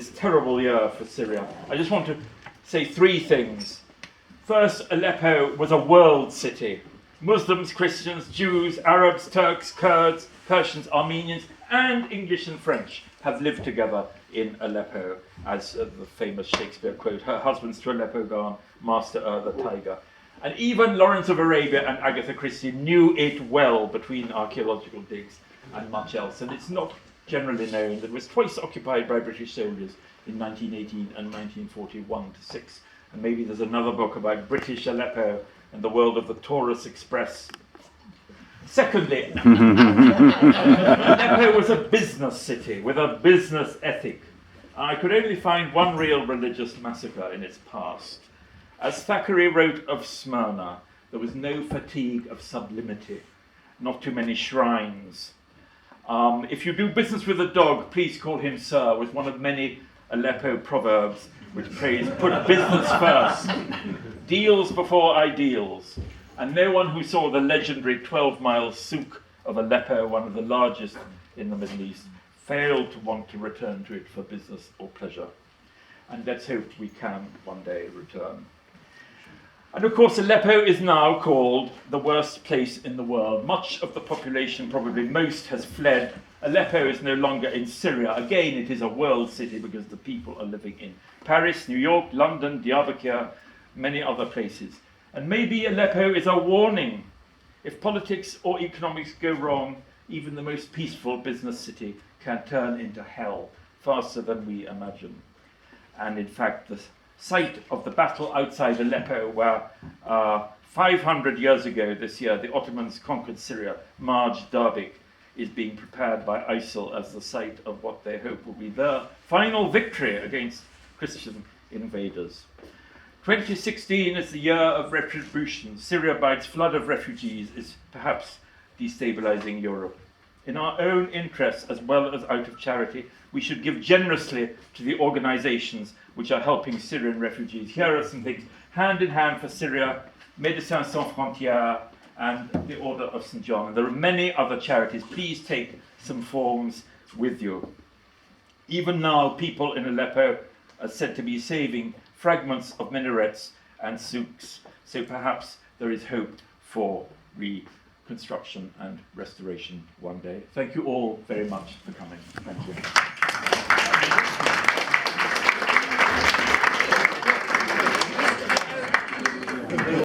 this terrible year for Syria, I just want to say three things. First, Aleppo was a world city. Muslims, Christians, Jews, Arabs, Turks, Kurds, Persians, Armenians, and English and French have lived together in Aleppo, as the famous Shakespeare quote, her husband's to Aleppo gone, master the tiger. And even Lawrence of Arabia and Agatha Christie knew it well between archaeological digs and much else. And it's not generally known that it was twice occupied by British soldiers in 1918 and 1941-6. And maybe there's another book about British Aleppo and the world of the Taurus Express. Secondly, Aleppo was a business city with a business ethic. I could only find one real religious massacre in its past. As Thackeray wrote of Smyrna, there was no fatigue of sublimity, not too many shrines. If you do business with a dog, please call him sir, was one of many Aleppo proverbs which praise put business first, deals before ideals. And no one who saw the legendary 12-mile souk of Aleppo, one of the largest in the Middle East, failed to want to return to it for business or pleasure. And let's hope we can one day return. And of course, Aleppo is now called the worst place in the world. Much of the population, probably most, has fled. Aleppo is no longer in Syria. Again, it is a world city because the people are living in Paris, New York, London, Diyarbakir, many other places. And maybe Aleppo is a warning. If politics or economics go wrong, even the most peaceful business city can turn into hell faster than we imagine. And in fact, the site of the battle outside Aleppo, where 500 years ago this year, the Ottomans conquered Syria, Marj Darbik, is being prepared by ISIL as the site of what they hope will be their final victory against Christian invaders. 2016 is the year of retribution. Syria, by its flood of refugees, is perhaps destabilizing Europe. In our own interests, as well as out of charity, we should give generously to the organizations which are helping Syrian refugees. Here are some things. Hand in Hand for Syria, Médecins Sans Frontières, and the Order of St. John. And there are many other charities. Please take some forms with you. Even now, people in Aleppo are said to be saving fragments of minarets and souks. So perhaps there is hope for reconstruction and restoration one day. Thank you all very much for coming. Thank you.